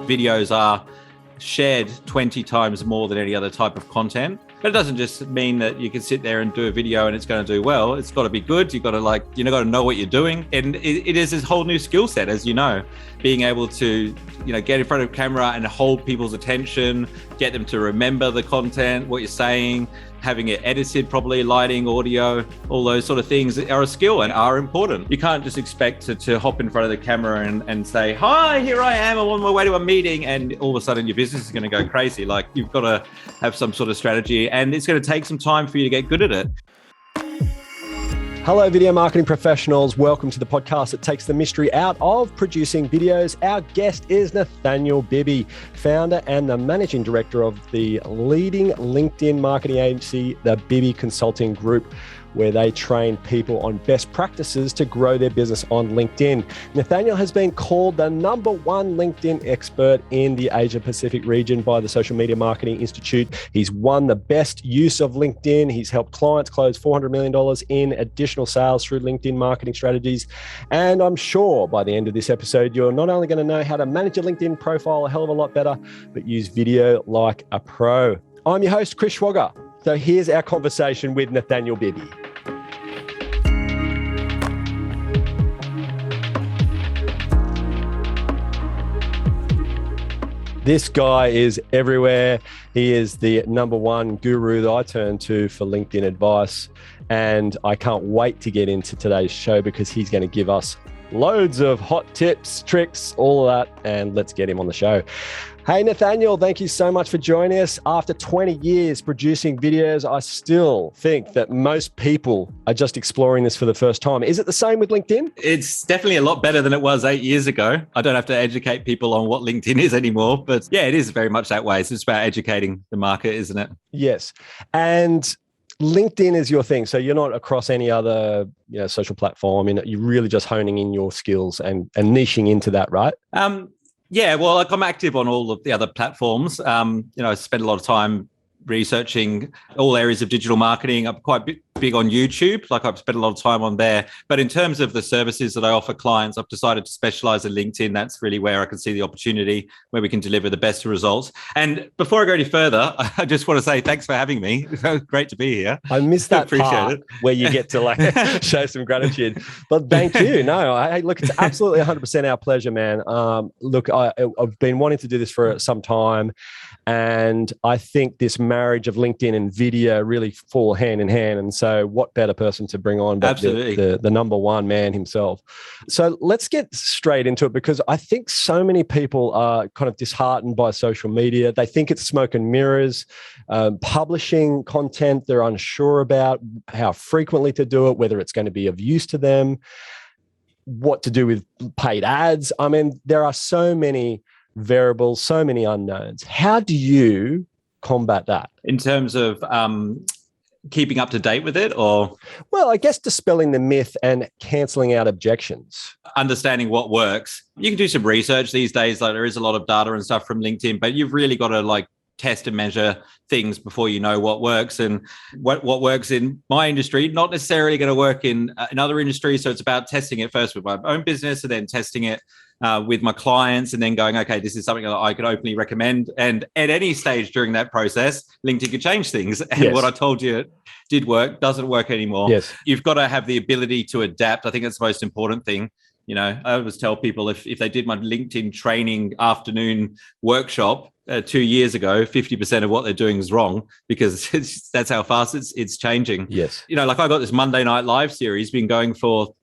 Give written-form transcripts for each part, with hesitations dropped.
videos are shared 20 times more than any other type of content. But it doesn't just mean that you can sit there and do a video and it's going to do well. It's got to be good. You've got to got to know what you're doing. And it is this whole new skill set, as you know, being able to, get in front of camera and hold people's attention, get them to remember the content, what you're saying, having it edited properly, lighting, audio, all those sort of things are a skill and are important. You can't just expect to hop in front of the camera and say, hi, here I am, I'm on my way to a meeting, and all of a sudden your business is going to go crazy. Like, you've got to have some sort of strategy, and it's going to take some time for you to get good at it. Hello, video marketing professionals. Welcome to the podcast that takes the mystery out of producing videos. Our guest is Nathaniel Bibby, founder and the managing director of the leading LinkedIn marketing agency, the Bibby Consulting Group, where they train people on best practices to grow their business on LinkedIn. Nathaniel has been called the #1 LinkedIn expert in the Asia Pacific region by the Social Media Marketing Institute. He's won the best use of LinkedIn. He's helped clients close $400 million in additional sales through LinkedIn marketing strategies. And I'm sure by the end of this episode, you're not only going to know how to manage your LinkedIn profile a hell of a lot better, but use video like a pro. I'm your host, Chris Schwager. So here's our conversation with Nathaniel Bibby. This guy is everywhere. He is the #1 guru that I turn to for LinkedIn advice. And I can't wait to get into today's show because he's going to give us loads of hot tips, tricks, all of that. And let's get him on the show. Hey, Nathaniel, thank you so much for joining us. After 20 years producing videos, I still think that most people are just exploring this for the first time. Is it the same with LinkedIn? It's definitely a lot better than it was 8 years ago. I don't have to educate people on what LinkedIn is anymore, but yeah, it is very much that way. It's just about educating the market, isn't it? Yes. And LinkedIn is your thing. So you're not across any other social platform. You're really just honing in your skills and niching into that, right? Yeah, well, I'm active on all of the other platforms. I spend a lot of time researching all areas of digital marketing. I'm quite big on YouTube. I've spent a lot of time on there. But in terms of the services that I offer clients, I've decided to specialize in LinkedIn. That's really where I can see the opportunity, where we can deliver the best results. And before I go any further, I just want to say thanks for having me. Great to be here. I missed that part where you get to show some gratitude. But thank you. No, look, it's absolutely 100% our pleasure, man. Look, I've been wanting to do this for some time. And I think this marriage of LinkedIn and video really fall hand in hand. And so what better person to bring on but the #1 man himself. So let's get straight into it, because I think so many people are kind of disheartened by social media. They think it's smoke and mirrors. Publishing content they're unsure about, how frequently to do it, whether it's going to be of use to them, what to do with paid ads. I mean, there are so many variables, so many unknowns. How do you combat that? In terms of keeping up to date with it, or? Well, I guess dispelling the myth and cancelling out objections. Understanding what works. You can do some research these days. There is a lot of data and stuff from LinkedIn, but you've really got to test and measure things before you know what works. And what works in my industry, not necessarily going to work in other industries. So it's about testing it first with my own business and then testing it with my clients, and then going, okay, this is something that I could openly recommend. And at any stage during that process, LinkedIn could change things. And yes, what I told you did work doesn't work anymore. Yes. You've got to have the ability to adapt. I think that's the most important thing. I always tell people if they did my LinkedIn training afternoon workshop 2 years ago, 50% of what they're doing is wrong, because that's how fast it's changing. Yes. I got this Monday Night Live series, been going for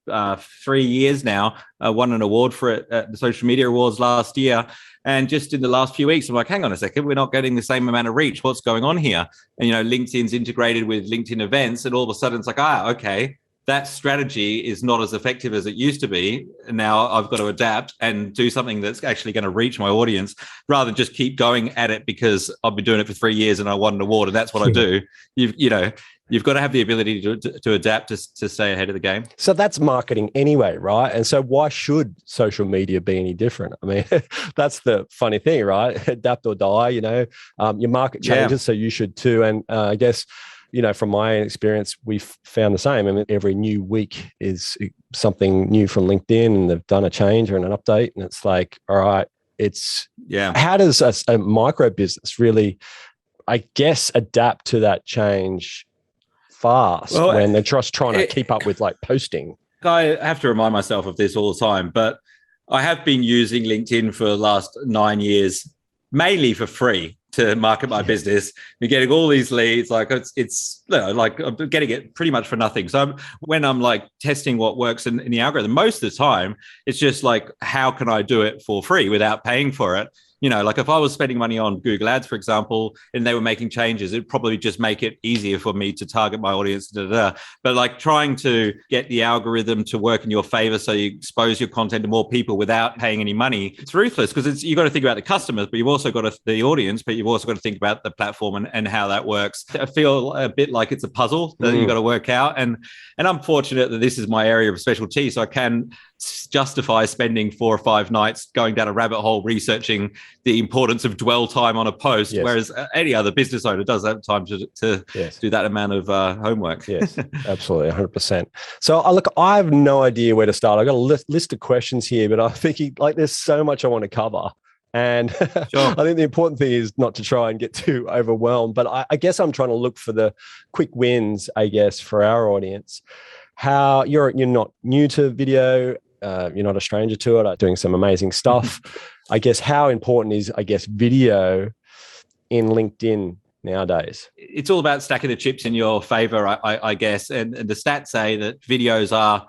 3 years now. I won an award for it at the Social Media Awards last year. And just in the last few weeks, I'm like, hang on a second, we're not getting the same amount of reach. What's going on here? And, LinkedIn's integrated with LinkedIn events, and all of a sudden it's like, okay, that strategy is not as effective as it used to be. Now I've got to adapt and do something that's actually going to reach my audience, rather than just keep going at it because I've been doing it for 3 years and I won an award and that's what I do. You've got to have the ability to adapt to stay ahead of the game. So that's marketing anyway, right? And so why should social media be any different? I mean, that's the funny thing, right? Adapt or die, your market changes, so you should too. And I guess, from my experience, we've found the same. I mean, every new week is something new from LinkedIn, and they've done a change or an update, and it's like, all right, How does a micro business really, I guess, adapt to that change fast when they're just trying to keep up with like posting? I have to remind myself of this all the time, but I have been using LinkedIn for the last 9 years, mainly for free to market my business. You're getting all these leads, like like I'm getting it pretty much for nothing. So when I'm like testing what works in the algorithm, most of the time, it's just like, how can I do it for free without paying for it? Like if I was spending money on Google Ads, for example, and they were making changes, it'd probably just make it easier for me to target my audience. But like trying to get the algorithm to work in your favor so you expose your content to more people without paying any money, it's ruthless because you've got to think about the customers, but you've also got the audience, but you've also got to think about the platform and how that works. I feel a bit like it's a puzzle that you've got to work out. And I'm fortunate that this is my area of specialty, so I can justify spending 4 or 5 nights going down a rabbit hole researching the importance of dwell time on a post, whereas any other business owner does have time to do that amount of homework. Yes, absolutely, 100%. So look, I have no idea where to start. I've got a list of questions here, but I'm thinking like there's so much I want to cover. And I think the important thing is not to try and get too overwhelmed, but I guess I'm trying to look for the quick wins, I guess, for our audience. How you're not new to video, you're not a stranger to it, doing some amazing stuff. I guess how important is, video in LinkedIn nowadays? It's all about stacking the chips in your favor, I guess. And the stats say that videos are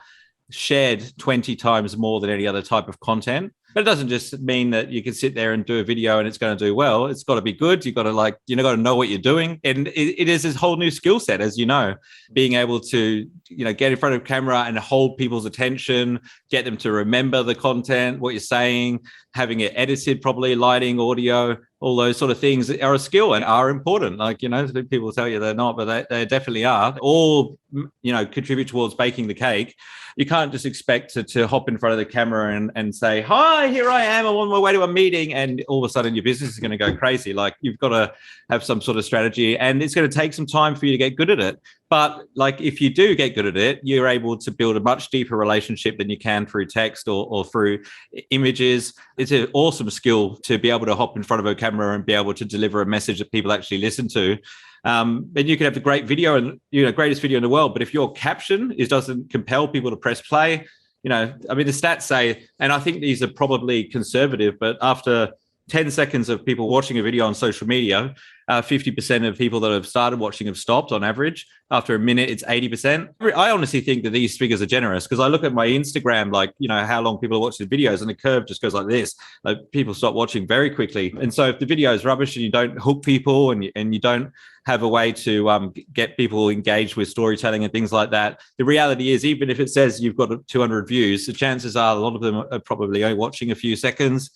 shared 20 times more than any other type of content. But it doesn't just mean that you can sit there and do a video and it's going to do well. It's got to be good. You've got to got to know what you're doing. And it is this whole new skill set, as you know, being able to, get in front of camera and hold people's attention, get them to remember the content, what you're saying, having it edited properly, lighting, audio, all those sort of things are a skill and are important. Like, people tell you they're not, but they definitely are. All, contribute towards baking the cake. You can't just expect to hop in front of the camera and say, hi, here I am. I'm on my way to a meeting. And all of a sudden your business is going to go crazy. Like you've got to have some sort of strategy and it's going to take some time for you to get good at it. But like if you do get good at it, you're able to build a much deeper relationship than you can through text or through images. It's an awesome skill to be able to hop in front of a camera and be able to deliver a message that people actually listen to. And you can have the great video and greatest video in the world, but if your caption doesn't compel people to press play, the stats say, and I think these are probably conservative, but after 10 seconds of people watching a video on social media, 50% of people that have started watching have stopped on average. After a minute, it's 80%. I honestly think that these figures are generous because I look at my Instagram, how long people are watching the videos and the curve just goes like this. Like people stop watching very quickly. And so if the video is rubbish and you don't hook people and you don't have a way to get people engaged with storytelling and things like that, the reality is even if it says you've got 200 views, the chances are a lot of them are probably only watching a few seconds.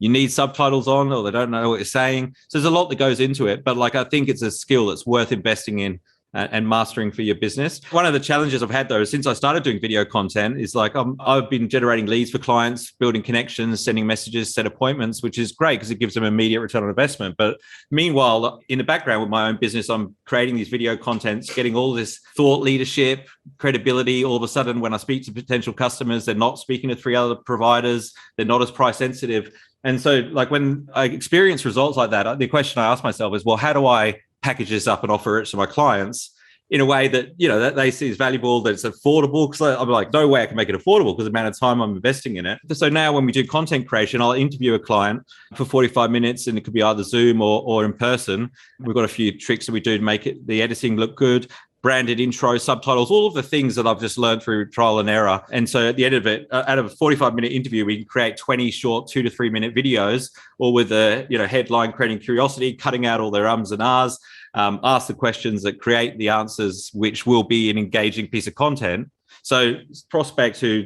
You need subtitles on or they don't know what you're saying. So there's a lot that goes into it. But I think it's a skill that's worth investing in and mastering for your business. One of the challenges I've had, though, since I started doing video content is I've been generating leads for clients, building connections, sending messages, set appointments, which is great because it gives them immediate return on investment. But meanwhile, in the background with my own business, I'm creating these video contents, getting all this thought leadership, credibility. All of a sudden, when I speak to potential customers, they're not speaking to 3 other providers. They're not as price sensitive. And so when I experience results like that, the question I ask myself is, well, how do I package this up and offer it to my clients in a way that, that they see is valuable, that it's affordable? Because I'm like, no way I can make it affordable because of the amount of time I'm investing in it. So now when we do content creation, I'll interview a client for 45 minutes and it could be either Zoom or in person. We've got a few tricks that we do to make the editing look good. Branded intro, subtitles, all of the things that I've just learned through trial and error. And so at the end of it, out of a 45-minute interview, we can create 20 short 2 to 3 minute videos, all with a headline creating curiosity, cutting out all their ums and ahs, ask the questions that create the answers, which will be an engaging piece of content. So prospects who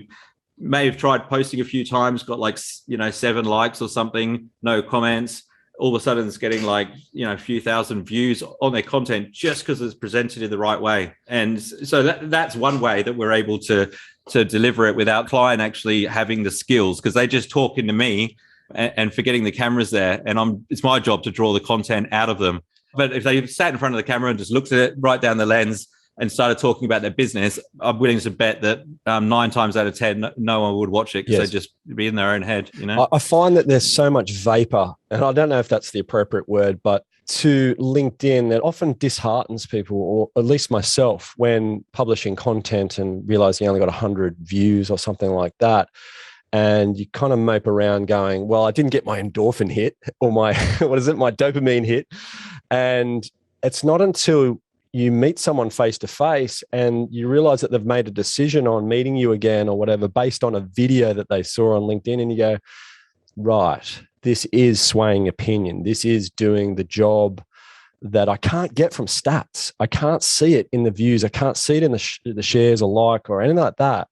may have tried posting a few times, got 7 likes or something, no comments, all of a sudden it's getting a few thousand views on their content just because it's presented in the right way. And so that's one way that we're able to deliver it without client actually having the skills, because they just talk into me and forgetting the cameras there. And it's my job to draw the content out of them. But if they sat in front of the camera and just looked at it right down the lens, and started talking about their business, I'm willing to bet that 9 times out of 10, no one would watch it because they'd just be in their own head, you know? I find that there's so much vapor, and I don't know if that's the appropriate word, but to LinkedIn, that often disheartens people, or at least myself, when publishing content and realizing you only got 100 views or something like that. And you kind of mope around going, well, I didn't get my endorphin hit or my, my dopamine hit. And it's not until you meet someone face to face and you realize that they've made a decision on meeting you again or whatever, based on a video that they saw on LinkedIn, and you go, right, this is swaying opinion. This is doing the job that I can't get from stats. I can't see it in the views. I can't see it in the shares or like or anything like that.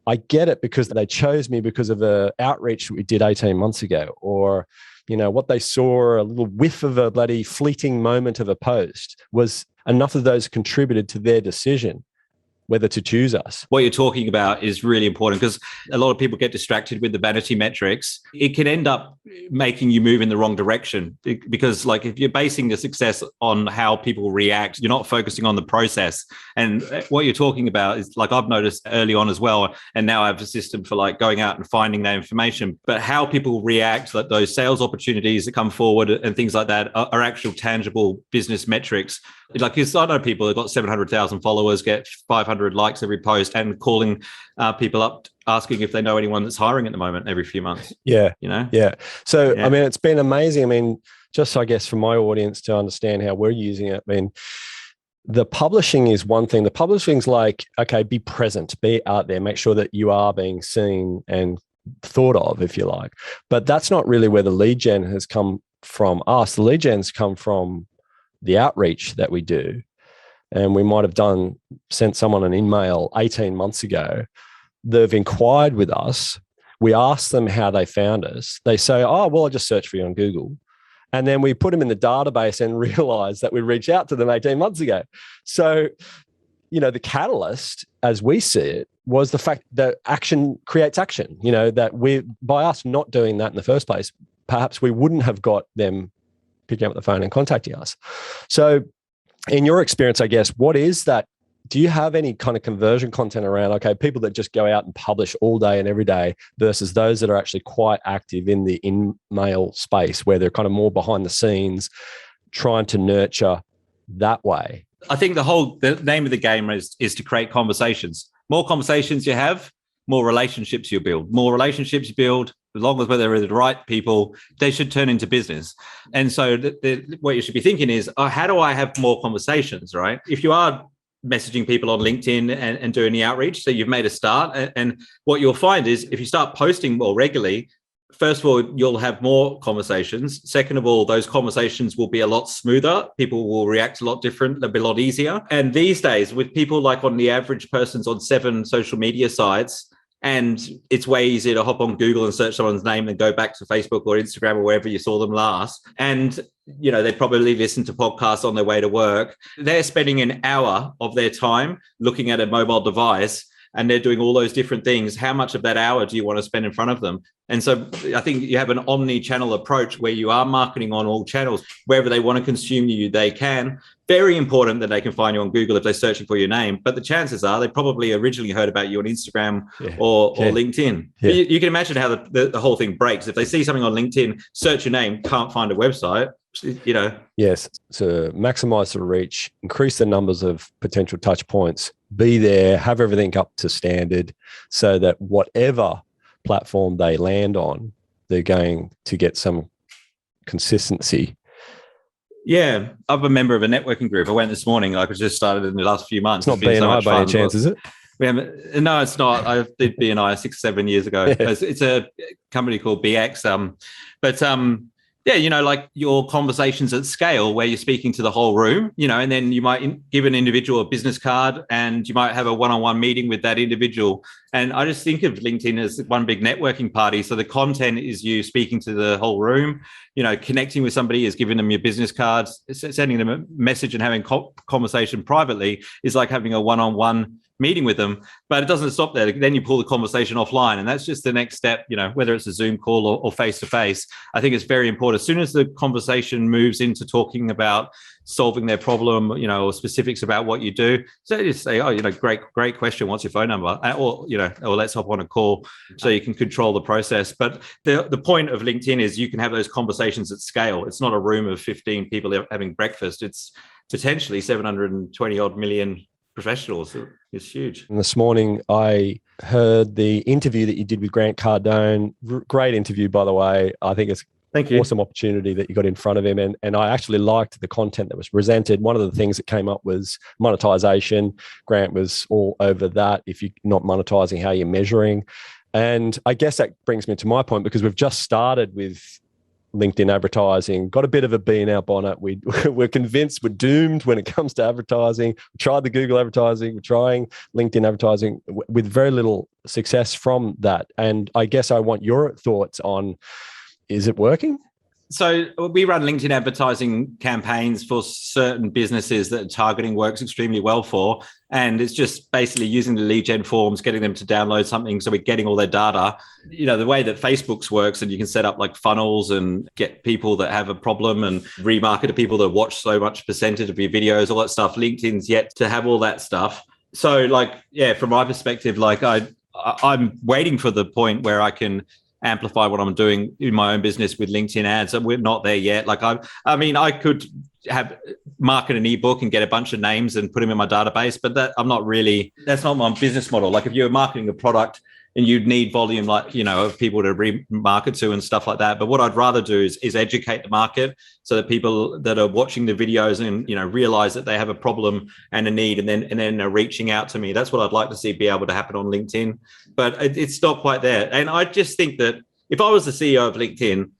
I get it because they chose me because of the outreach we did 18 months ago, or, you know, what they saw, a little whiff of a bloody fleeting moment of a post was enough of those contributed to their decision whether to choose us. What you're talking about is really important, because a lot of people get distracted with the vanity metrics. It can end up making you move in the wrong direction, because like if you're basing your success on how people react, you're not focusing on the process. And what you're talking about is, like, I've noticed early on as well, and now I have a system for like going out and finding that information, but how people react, like those sales opportunities that come forward and things like that are actual tangible business metrics. Like, I know people that got 700,000 followers, get 500 likes every post, and calling people up asking if they know anyone that's hiring at the moment every few months. Yeah. You know? Yeah. So, yeah. I mean, it's been amazing. I mean, just, I guess, for my audience to understand how we're using it, I mean, the publishing is one thing. The publishing's like, okay, be present, be out there, make sure that you are being seen and thought of, if you like. But that's not really where the lead gen has come from us. The lead gen's come from the outreach that we do. And we might have sent someone an email 18 months ago. They've inquired with us. We ask them how they found us. They say, oh, well, I just searched for you on Google. And then we put them in the database and realize that we reached out to them 18 months ago. So, you know, the catalyst, as we see it, was the fact that action creates action. You know, that by us not doing that in the first place, perhaps we wouldn't have got them picking up the phone and contacting us. So in your experience, I guess, what is that? Do you have any kind of conversion content around, okay, people that just go out and publish all day and every day versus those that are actually quite active in the in-mail space, where they're kind of more behind the scenes trying to nurture that way? I think the name of the game is to create conversations. More conversations you have, more relationships you build. More relationships you build, as long as they're the right people, they should turn into business. And so what you should be thinking is, how do I have more conversations, right? If you are messaging people on LinkedIn and doing the outreach, so you've made a start. And what you'll find is, if you start posting more regularly, first of all, you'll have more conversations. Second of all, those conversations will be a lot smoother. People will react a lot different. They'll be a lot easier. And these days, with people like on the average person's on 7 social media sites, and it's way easier to hop on Google and search someone's name than go back to Facebook or Instagram or wherever you saw them last. And, you know, they probably listen to podcasts on their way to work. They're spending an hour of their time looking at a mobile device, and they're doing all those different things. How much of that hour do you want to spend in front of them? And so I think you have an omni-channel approach where you are marketing on all channels. Wherever they want to consume you, they can. Very important that they can find you on Google if they're searching for your name. But the chances are they probably originally heard about you on Instagram or LinkedIn. Yeah. You can imagine how the whole thing breaks. If they see something on LinkedIn, search your name, can't find a website, you know. Yes. So maximize the reach, increase the numbers of potential touch points, be there, have everything up to standard, so that whatever platform they land on, they're going to get some consistency. Yeah, I'm a member of a networking group. I went this morning. Like, I just started in the last few months. It's not BNI by any chance, is it? No, it's not. I did BNI 6 or 7 years ago. Yeah. It's a company called BX. Yeah, you know, like your conversations at scale where you're speaking to the whole room, you know, and then you might give an individual a business card, and you might have a one-on-one meeting with that individual. And I just think of LinkedIn as one big networking party. So the content is you speaking to the whole room, you know, connecting with somebody is giving them your business cards, sending them a message and having conversation privately is like having a one-on-one meeting with them, but it doesn't stop there. Then you pull the conversation offline, and that's just the next step, whether it's a Zoom call or face-to-face. I think it's very important. As soon as the conversation moves into talking about solving their problem, or specifics about what you do, so you just say, great question. What's your phone number? Or let's hop on a call, so you can control the process. But the point of LinkedIn is you can have those conversations at scale. It's not a room of 15 people having breakfast. It's potentially 720 odd million professionals. It's huge. And this morning I heard the interview that you did with Grant Cardone. Great interview, by the way. I think it's Thank you. Awesome opportunity that you got in front of him. And I actually liked the content that was presented. One of the things that came up was monetization. Grant was all over that. If you're not monetizing, how you're measuring. And I guess that brings me to my point, because we've just started with LinkedIn advertising, got a bit of a bee in our bonnet. We're convinced we're doomed when it comes to advertising. We tried the Google advertising, we're trying LinkedIn advertising with very little success from that. And I guess I want your thoughts on, is it working? So we run LinkedIn advertising campaigns for certain businesses that targeting works extremely well for. And it's just basically using the lead gen forms, getting them to download something. So we're getting all their data. The way that Facebook's works, and you can set up like funnels and get people that have a problem and remarket to people that watch so much percentage of your videos, all that stuff. LinkedIn's yet to have all that stuff. So from my perspective, I'm waiting for the point where I can amplify what I'm doing in my own business with LinkedIn ads. We're not there yet. I could have market an ebook and get a bunch of names and put them in my database, but that's not my business model. Like if you're marketing a product and you'd need volume, of people to remarket to and stuff like that. But what I'd rather do is educate the market so that people that are watching the videos and, realize that they have a problem and a need, and then are reaching out to me. That's what I'd like to see be able to happen on LinkedIn, but it's not quite there. And I just think that if I was the CEO of LinkedIn,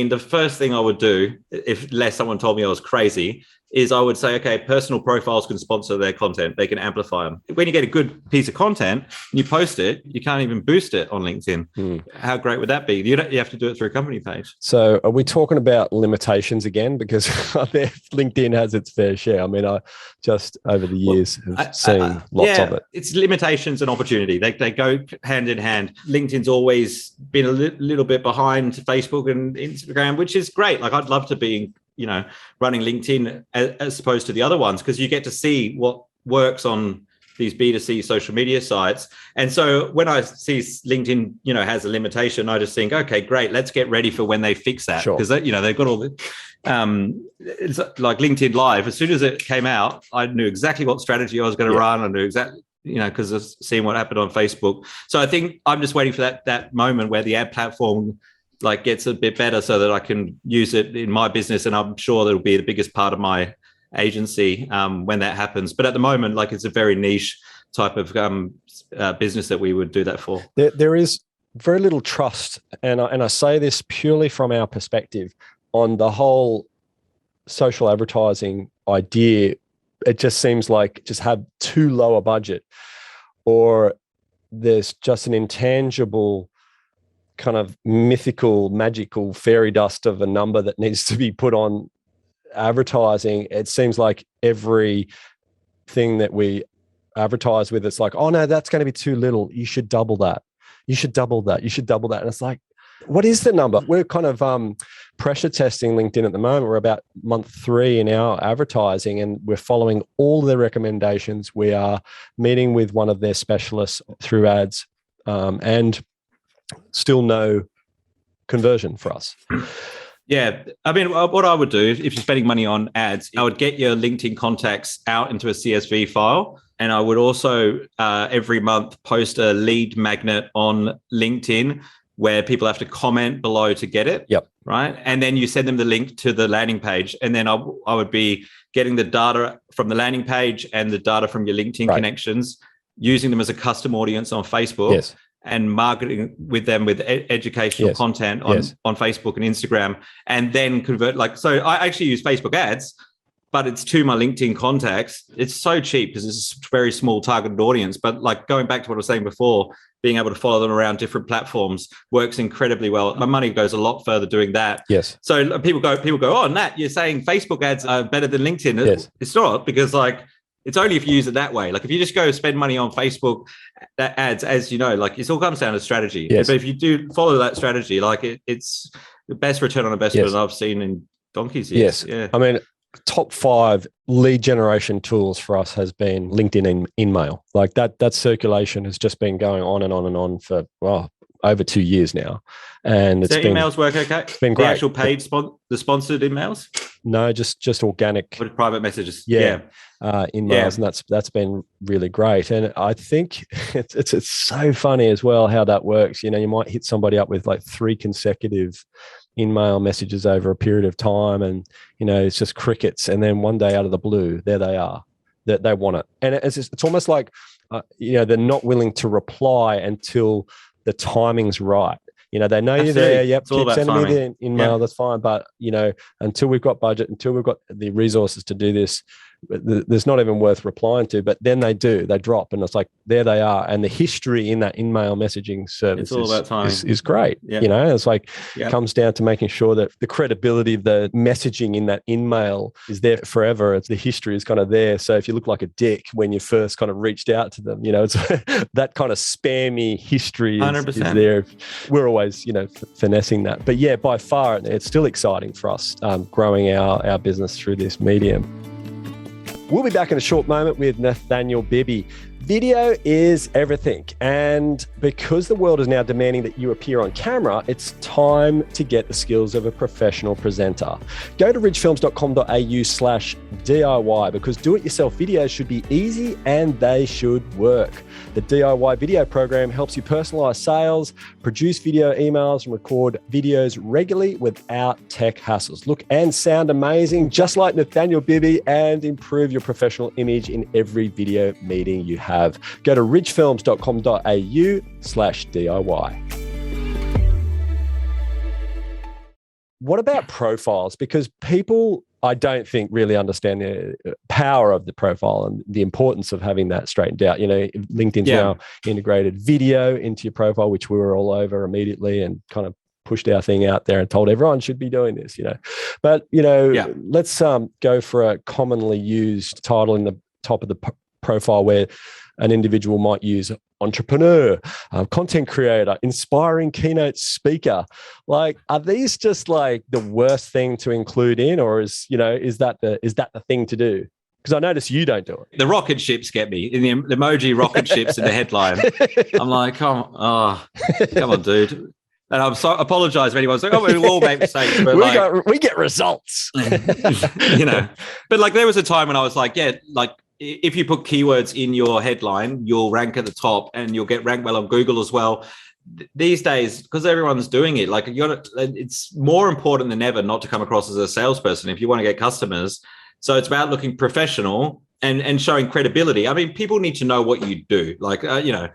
the first thing I would do, unless someone told me I was crazy, is I would say, okay, personal profiles can sponsor their content. They can amplify them. When you get a good piece of content and you post it, you can't even boost it on LinkedIn. How great would that be? You have to do it through a company page. So are we talking about limitations again? Because LinkedIn has its fair share. I just over the years have seen lots of it. It's limitations and opportunity. They go hand in hand. LinkedIn's always been a little bit behind Facebook and Instagram, which is great. I'd love to be running LinkedIn as opposed to the other ones, because you get to see what works on these B2C social media sites. And so when I see LinkedIn, has a limitation, I just think, okay, great, let's get ready for when they fix that. Because they've got all the, it's like LinkedIn Live. As soon as it came out, I knew exactly what strategy I was going to run. I knew exactly, because I've seen what happened on Facebook. So I think I'm just waiting for that moment where the ad platform gets a bit better so that I can use it in my business. And I'm sure that'll be the biggest part of my agency when that happens. But at the moment, it's a very niche type of business that we would do that for. There is very little trust. And I say this purely from our perspective on the whole social advertising idea. It just seems like just have too low a budget, or there's just an intangible kind of mythical, magical fairy dust of a number that needs to be put on advertising. It seems like every thing that we advertise with, it's like, oh no, that's going to be too little. You should double that. You should double that. You should double that. And it's like, what is the number? We're kind of pressure testing LinkedIn at the moment. We're about month 3 in our advertising, and we're following all the recommendations. We are meeting with one of their specialists through ads, and still no conversion for us. Yeah. What I would do if you're spending money on ads, I would get your LinkedIn contacts out into a CSV file. And I would also every month post a lead magnet on LinkedIn where people have to comment below to get it. Yep. Right. And then you send them the link to the landing page. And then I would be getting the data from the landing page and the data from your LinkedIn connections, using them as a custom audience on Facebook. Yes. And marketing with them with educational content on Facebook and Instagram, and then convert. So I actually use Facebook ads, but it's to my LinkedIn contacts. It's so cheap because it's a very small targeted audience. But going back to what I was saying before, being able to follow them around different platforms works incredibly well. My money goes a lot further doing that. Yes. So people go, oh, Nat, you're saying Facebook ads are better than LinkedIn. Yes. It's not, because It's only if you use it that way. Like if you just go spend money on Facebook ads, as you know, like it all comes down to strategy. Yes. But if you do follow that strategy, like it's the best return on investment I've seen in donkey's years. Yes. Yeah. I mean, top 5 lead generation tools for us has been LinkedIn and InMail. Like that circulation has just been going on and on and on for, over 2 years now. And it's been, emails work okay? It's been the great. Actual paid, the sponsored emails? No, just organic. With private messages. Yeah. Emails, and that's been really great. And I think it's so funny as well how that works. You might hit somebody up with like 3 consecutive InMail messages over a period of time, and it's just crickets. And then one day out of the blue, there they are. That they want it, and it's almost like they're not willing to reply until the timing's right. They know Absolutely. You're there. Yep, keep sending timing. me the email. That's fine. But until we've got budget, until we've got the resources to do this, there's not even worth replying to. But then they drop, and it's like there they are. And the history in that InMail messaging service is great. Yeah. It's like comes down to making sure that the credibility of the messaging in that InMail is there forever. It's the history is kind of there. So if you look like a dick when you first kind of reached out to them, it's that kind of spammy history is there. We're always finessing that. But yeah, by far it's still exciting for us growing our business through this medium. We'll be back in a short moment with Nathaniel Bibby. Video is everything. And because the world is now demanding that you appear on camera, it's time to get the skills of a professional presenter. Go to ridgefilms.com.au/DIY because do-it-yourself videos should be easy and they should work. The DIY video program helps you personalize sales, produce video emails, and record videos regularly without tech hassles. Look and sound amazing, just like Nathaniel Bibby, and improve your professional image in every video meeting you have. Go to ridgefilms.com.au/DIY. What about profiles? Because people, I don't think, really understand the power of the profile and the importance of having that straightened out. LinkedIn's now integrated video into your profile, which we were all over immediately and kind of pushed our thing out there and told everyone should be doing this, But, let's go for a commonly used title in the top of the profile where an individual might use entrepreneur, content creator, inspiring keynote speaker. Like, are these just like the worst thing to include in, or is that the thing to do? Because I notice you don't do it. The rocket ships get me in the emoji rocket ships in the headline. I'm like, come on, dude. And I'm so apologize if anyone's like, we all make mistakes, but we get results. But like there was a time when I was like, if you put keywords in your headline, you'll rank at the top and you'll get ranked well on Google as well. These days, because everyone's doing it, like it's more important than ever not to come across as a salesperson if you want to get customers. So it's about looking professional and showing credibility. I mean, people need to know what you do. Like,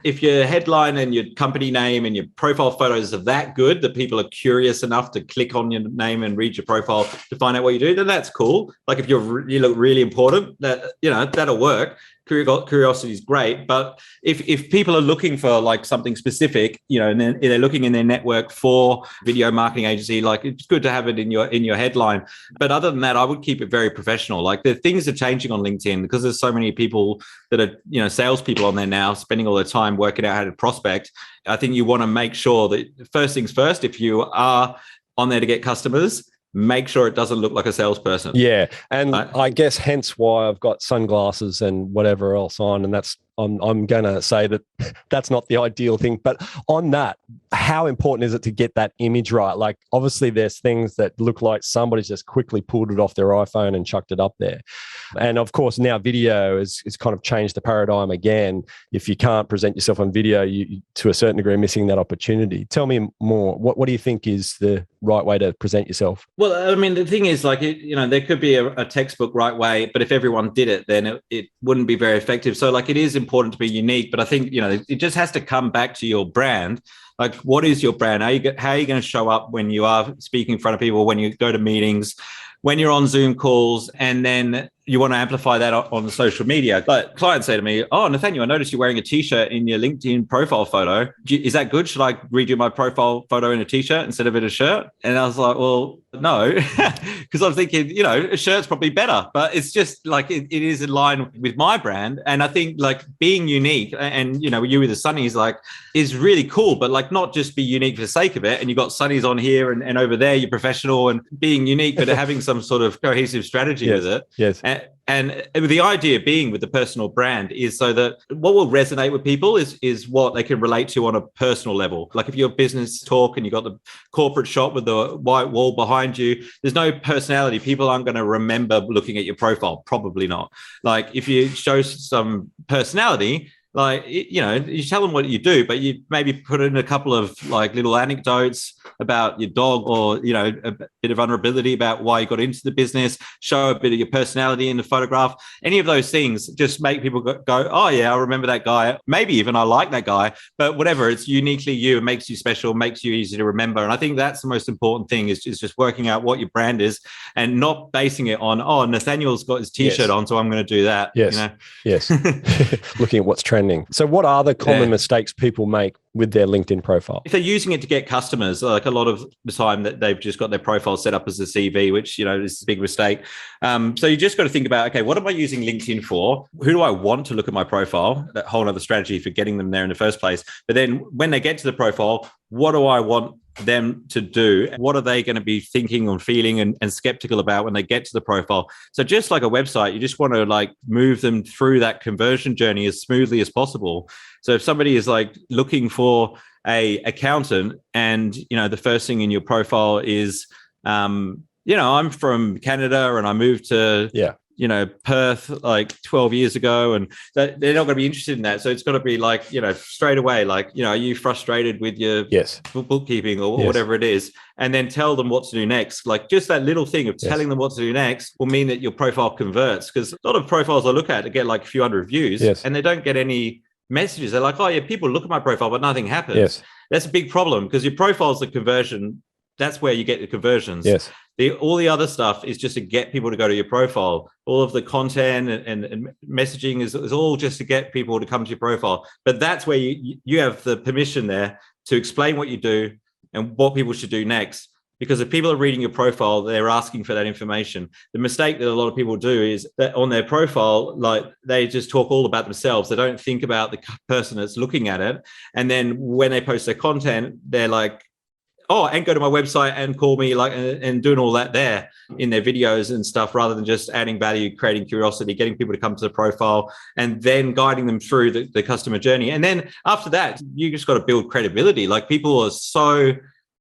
if your headline and your company name and your profile photos are that good that people are curious enough to click on your name and read your profile to find out what you do, then that's cool. Like if you look really important, that'll work. Curiosity is great, but if people are looking for like something specific, and then they're looking in their network for video marketing agency, like it's good to have it in your headline. But other than that, I would keep it very professional. Like the things are changing on LinkedIn because there's so many people that are salespeople on there now, spending all their time working out how to prospect. I think you want to make sure that first things first, if you are on there to get customers, make sure it doesn't look like a salesperson. Yeah. And I guess hence why I've got sunglasses and whatever else on. And that's, I'm going to say that that's not the ideal thing. But on that, how important is it to get that image right? Like, obviously, there's things that look like somebody's just quickly pulled it off their iPhone and chucked it up there. And of course, now video is kind of changed the paradigm again. If you can't present yourself on video, you, to a certain degree, missing that opportunity. Tell me more. What do you think is the right way to present yourself? Well, I mean, the thing is, like, there could be a textbook right way, but if everyone did it, then it wouldn't be very effective. So, like, it is important to be unique, but I think, it just has to come back to your brand. Like, what is your brand? How are you going to show up when you are speaking in front of people, when you go to meetings, when you're on Zoom calls, and then you want to amplify that on social media. But clients say to me, oh, Nathaniel, I noticed you're wearing a t-shirt in your LinkedIn profile photo. Is that good? Should I redo my profile photo in a t-shirt instead of in a shirt? And I was like, well, no, because I'm thinking, a shirt's probably better, but it's just like, it is in line with my brand. And I think like being unique and, you with the sunnies, like is really cool, but like not just be unique for the sake of it. And you got sunnies on here and over there, you're professional and being unique, but having some sort of cohesive strategy with it. Yes. And the idea being with the personal brand is so that what will resonate with people is what they can relate to on a personal level. Like if you're business talk and you've got the corporate shop with the white wall behind you, there's no personality. People aren't going to remember looking at your profile. Probably not. Like if you show some personality, like, you tell them what you do, but you maybe put in a couple of like little anecdotes about your dog or, a bit of vulnerability about why you got into the business, show a bit of your personality in the photograph. Any of those things just make people go, oh yeah, I remember that guy. Maybe even I like that guy, but whatever, it's uniquely you. It makes you special, makes you easy to remember. And I think that's the most important thing is just working out what your brand is and not basing it on, oh, Nathaniel's got his t-shirt on, so I'm going to do that. Yes. Yes. Looking at what's trending. So what are the common mistakes people make with their LinkedIn profile? If they're using it to get customers, like a lot of the time that they've just got their profile set up as a CV, which, is a big mistake. So you just got to think about, okay, what am I using LinkedIn for? Who do I want to look at my profile? That whole other strategy for getting them there in the first place. But then when they get to the profile, what do I want them to do? What are they going to be thinking or feeling and skeptical about when they get to the profile? So just like a website, you just want to like move them through that conversion journey as smoothly as possible. So if somebody is like looking for a accountant and, the first thing in your profile is, I'm from Canada and I moved to, Perth like 12 years ago, and they're not going to be interested in that. So it's got to be like, straight away, like, are you frustrated with your bookkeeping or whatever it is? And then tell them what to do next. Like just that little thing of telling them what to do next will mean that your profile converts, because a lot of profiles I look at get like a few hundred views and they don't get any messages. They're like, oh yeah, people look at my profile, but nothing happens. That's a big problem because your profile is the conversion. That's where you get the conversions. All the other stuff is just to get people to go to your profile. All of the content and messaging is all just to get people to come to your profile. But that's where you have the permission there to explain what you do and what people should do next. Because if people are reading your profile, they're asking for that information. The mistake that a lot of people do is that on their profile, like they just talk all about themselves. They don't think about the person that's looking at it. And then when they post their content, they're like, oh, and go to my website and call me, like, and doing all that there in their videos and stuff, rather than just adding value, creating curiosity, getting people to come to the profile and then guiding them through the customer journey. And then after that, you just got to build credibility. Like people are so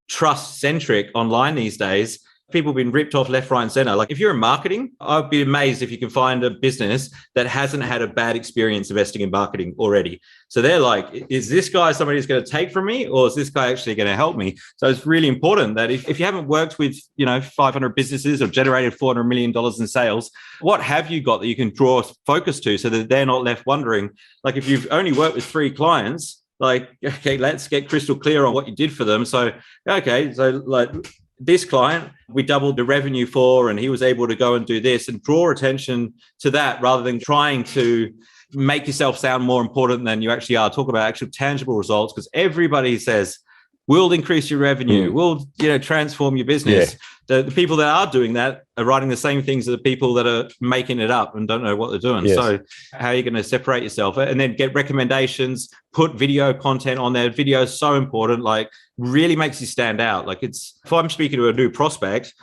trust centric online these days. People have been ripped off left, right, and center. Like if you're in marketing, I'd be amazed if you can find a business that hasn't had a bad experience investing in marketing already. So they're like, is this guy somebody who's going to take from me, or is this guy actually going to help me? So it's really important that if you haven't worked with, 500 businesses or generated $400 million in sales, what have you got that you can draw focus to so that they're not left wondering? Like if you've only worked with 3 clients, like, okay, let's get crystal clear on what you did for them. So, okay, so like this client, we doubled the revenue for, and he was able to go and do this, and draw attention to that rather than trying to make yourself sound more important than you actually are. Talk about actual tangible results, because everybody says, we'll increase your revenue, we'll transform your business. The people that are doing that are writing the same things as the people that are making it up and don't know what they're doing. So how are you going to separate yourself? And then get recommendations, put video content on there. Video is so important, like really makes you stand out. Like if I'm speaking to a new prospect,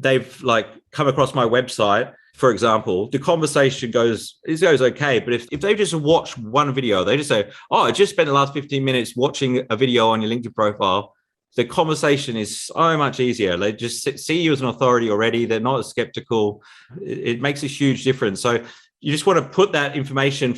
they've like come across my website, for example, the conversation goes okay. But if they just watch one video, they just say, oh, I just spent the last 15 minutes watching a video on your LinkedIn profile. The conversation is so much easier. They just see you as an authority already. They're not as skeptical. It makes a huge difference. So you just want to put that information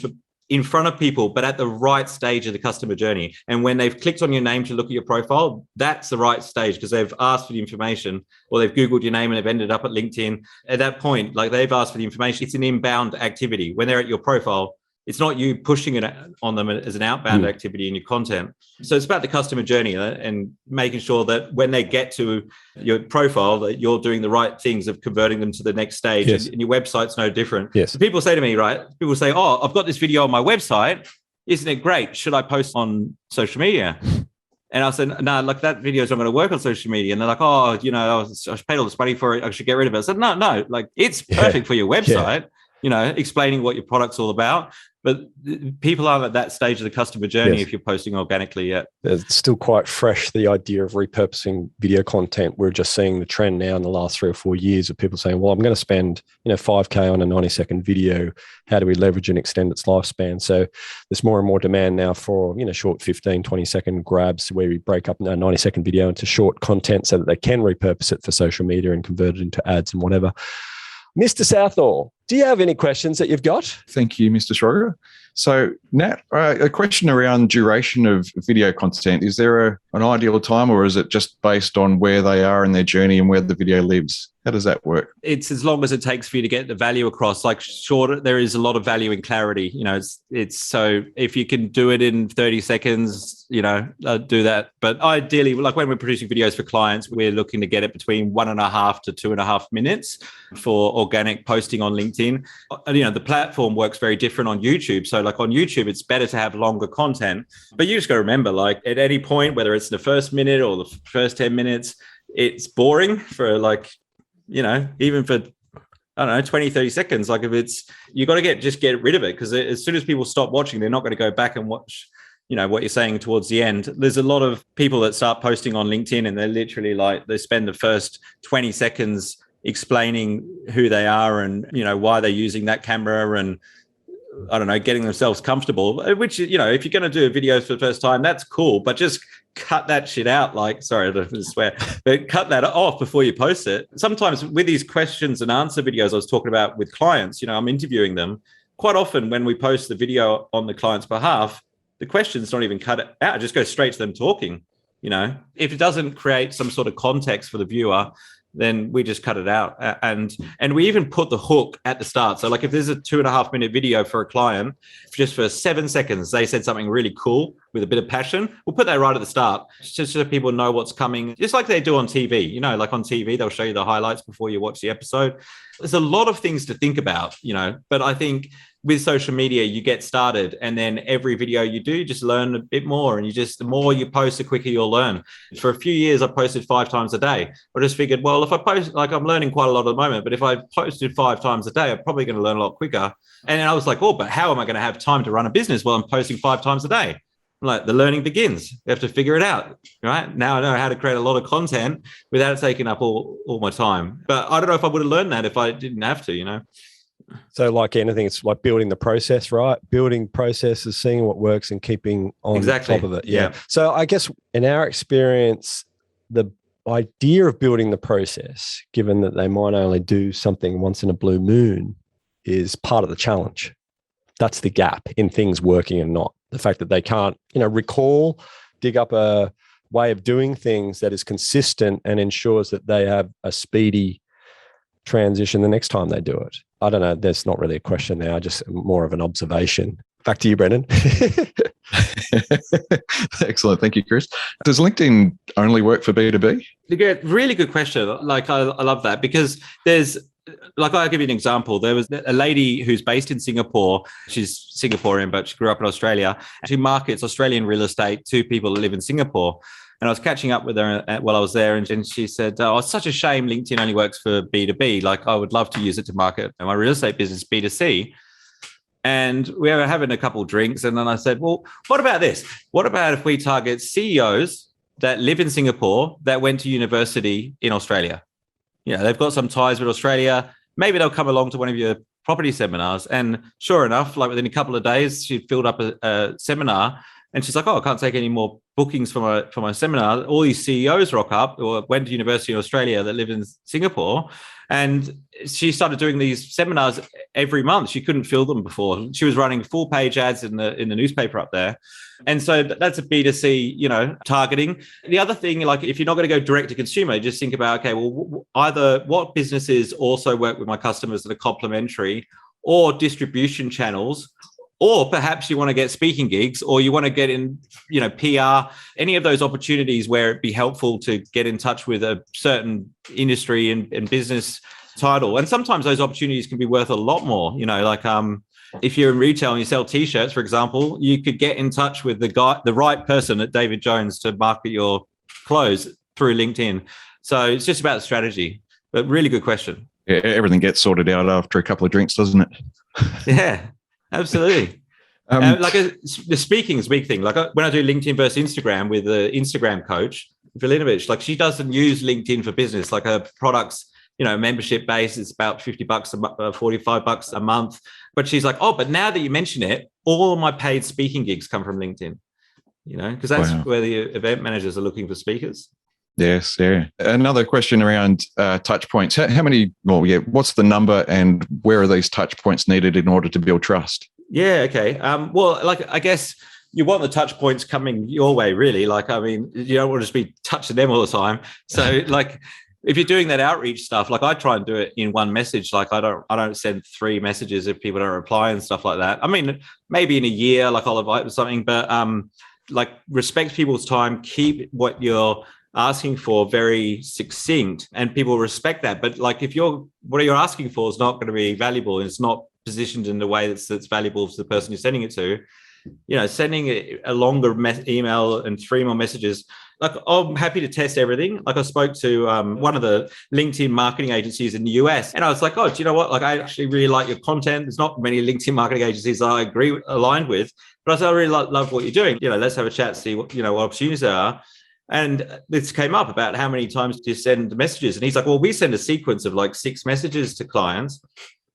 in front of people, but at the right stage of the customer journey. And when they've clicked on your name to look at your profile, that's the right stage, because they've asked for the information, or they've Googled your name and they've ended up at LinkedIn. At that point, like they've asked for the information. It's an inbound activity. When they're at your profile, It's not you pushing it on them as an outbound activity in your content. So it's about the customer journey and making sure that when they get to your profile, that you're doing the right things of converting them to the next stage. Yes. And your website's no different. Yes. So people say to me, right? People say, oh, I've got this video on my website. Isn't it great? Should I post on social media? And I said, no, like that video is not going to work on social media. And they're like, oh, you know, I paid all this money for it. I should get rid of it. I said, no, like it's perfect for your website, you know, explaining what your product's all about. But people aren't at that stage of the customer journey if you're posting organically yet. It's still quite fresh, the idea of repurposing video content. We're just seeing the trend now in the last 3 or 4 years of people saying, well, I'm going to spend, you know, $5,000 on a 90-second video. How do we leverage and extend its lifespan? So there's more and more demand now for, you know, short 15, 20-second grabs where we break up a 90-second video into short content so that they can repurpose it for social media and convert it into ads and whatever. Mr. Southall, do you have any questions that you've got? Thank you, Mr. Schroeder. So, Nat, a question around duration of video content. Is there an ideal time, or is it just based on where they are in their journey and where the video lives? How does that work? It's as long as it takes for you to get the value across. Like shorter, there is a lot of value in clarity. You know, it's so if you can do it in 30 seconds, you know, do that. But ideally, like when we're producing videos for clients, we're looking to get it between 1.5 to 2.5 minutes for organic posting on LinkedIn. You know, the platform works very different on YouTube. So like on YouTube, it's better to have longer content. But you just got to remember, like at any point, whether it's the first minute or the first 10 minutes, it's boring for like, you know, even for, I don't know, 20, 30 seconds. Like if it's, you got to get rid of it, because as soon as people stop watching, they're not going to go back and watch, you know, what you're saying towards the end. There's a lot of people that start posting on LinkedIn and they're literally like, they spend the first 20 seconds explaining who they are and, you know, why they're using that camera and, I don't know, getting themselves comfortable, which, you know, if you're going to do a video for the first time, that's cool, but just cut that shit out. Like, sorry, I don't swear, but cut that off before you post it. Sometimes with these questions and answer videos I was talking about with clients, you know, I'm interviewing them. Quite often when we post the video on the client's behalf, the question's not even cut out. It just goes straight to them talking. You know, if it doesn't create some sort of context for the viewer, then we just cut it out. And we even put the hook at the start. So like if there's a 2.5 minute video for a client, just for 7 seconds, they said something really cool with a bit of passion, we'll put that right at the start, just so people know what's coming, just like they do on TV. You know, like on TV, they'll show you the highlights before you watch the episode. There's a lot of things to think about, you know, but I think with social media, you get started and then every video you do, you just learn a bit more, and the more you post, the quicker you'll learn. For a few years, I posted 5 times a day. I just figured, well, if I post, like I'm learning quite a lot at the moment, but if I posted 5 times a day, I'm probably going to learn a lot quicker. And I was like, oh, but how am I going to have time to run a business while I'm posting 5 times a day? Like the learning begins. You have to figure it out, right? Now I know how to create a lot of content without it taking up all my time. But I don't know if I would have learned that if I didn't have to, you know? So like anything, it's like building the process, right? Building processes, seeing what works and keeping on top of it. Yeah. So I guess in our experience, the idea of building the process, given that they might only do something once in a blue moon, is part of the challenge. That's the gap in things working and not. The fact that they can't, you know, recall, dig up a way of doing things that is consistent and ensures that they have a speedy transition the next time they do it. I don't know. There's not really a question there. Just more of an observation. Back to you, Brendan. Excellent. Thank you, Chris. Does LinkedIn only work for B2B? Really good question. Like, I love that, because there's, like, I'll give you an example. There was a lady who's based in Singapore. She's Singaporean, but she grew up in Australia. She markets Australian real estate to people that live in Singapore. And I was catching up with her while I was there, and she said, oh, it's such a shame LinkedIn only works for B2B. Like, I would love to use it to market my real estate business B2C. And we were having a couple of drinks. And then I said, well, what about this? What about if we target CEOs that live in Singapore that went to university in Australia? You know, they've got some ties with Australia. Maybe they'll come along to one of your property seminars. And sure enough, like within a couple of days, she filled up a seminar. And she's like, oh, I can't take any more bookings for my seminar. All these CEOs rock up or went to university in Australia that live in Singapore. And she started doing these seminars every month. She couldn't fill them before. She was running full page ads in the newspaper up there. And so that's a B2C, you know, targeting. The other thing, like if you're not going to go direct to consumer, just think about, okay, well, either what businesses also work with my customers that are complementary, or distribution channels, Or perhaps you want to get speaking gigs, or you want to get in, PR, any of those opportunities where it'd be helpful to get in touch with a certain industry and business title. And sometimes those opportunities can be worth a lot more, if you're in retail and you sell T-shirts, for example, you could get in touch with the right person at David Jones to market your clothes through LinkedIn. So it's just about strategy, but really good question. Yeah, everything gets sorted out after a couple of drinks, doesn't it? Yeah, absolutely. The speaking is a big thing. Like when I do LinkedIn versus Instagram with the Instagram coach, Vilinovich, like she doesn't use LinkedIn for business. Like her products, membership base is about $50, $45 a month. But she's like, but now that you mention it, all of my paid speaking gigs come from LinkedIn, because that's where the event managers are looking for speakers. Yes, yeah. Another question around touch points. How many, what's the number and where are these touch points needed in order to build trust? Yeah, okay. I guess you want the touch points coming your way, really. You don't want to just be touching them all the time. So if you're doing that outreach stuff, I try and do it in one message. I don't send 3 messages if people don't reply and stuff like that. I mean, maybe in a year, I'll invite something, but respect people's time, keep what you're asking for very succinct, and people respect that. But if what you're asking for is not going to be valuable and it's not positioned in the way that's valuable to the person you're sending it to, sending a longer email and 3 more messages. I'm happy to test everything. I spoke to one of the LinkedIn marketing agencies in the US, and I was like, do you know what? I actually really like your content. There's not many LinkedIn marketing agencies I aligned with, but I said, I really love what you're doing. Let's have a chat, see what opportunities there are. And this came up about how many times do you send messages? And he's like, well, we send a sequence of 6 messages to clients.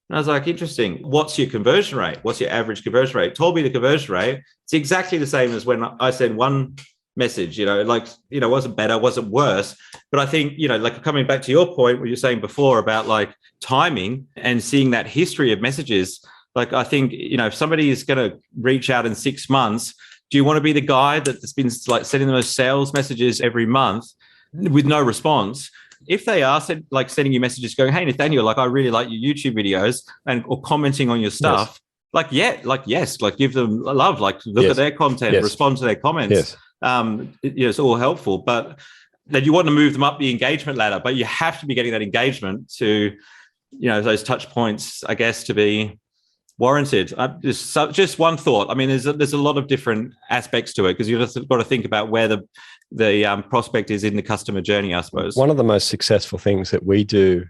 And I was like, interesting. What's your conversion rate? What's your average conversion rate? Told me the conversion rate. It's exactly the same as when I send one message, wasn't better, wasn't worse. But I think, coming back to your point, what you're saying before about timing and seeing that history of messages, I think, if somebody is going to reach out in 6 months, do you want to be the guy that's been sending the most sales messages every month with no response? If they are sending you messages going, hey, Nathaniel, I really like your YouTube videos or commenting on your stuff, yes, give them love, look at their content, respond to their comments. It's all helpful, but then you want to move them up the engagement ladder, but you have to be getting that engagement to, those touch points, I guess, to be warranted. Just one thought. I mean, there's a lot of different aspects to it because you've just got to think about where the prospect is in the customer journey, I suppose. One of the most successful things that we do,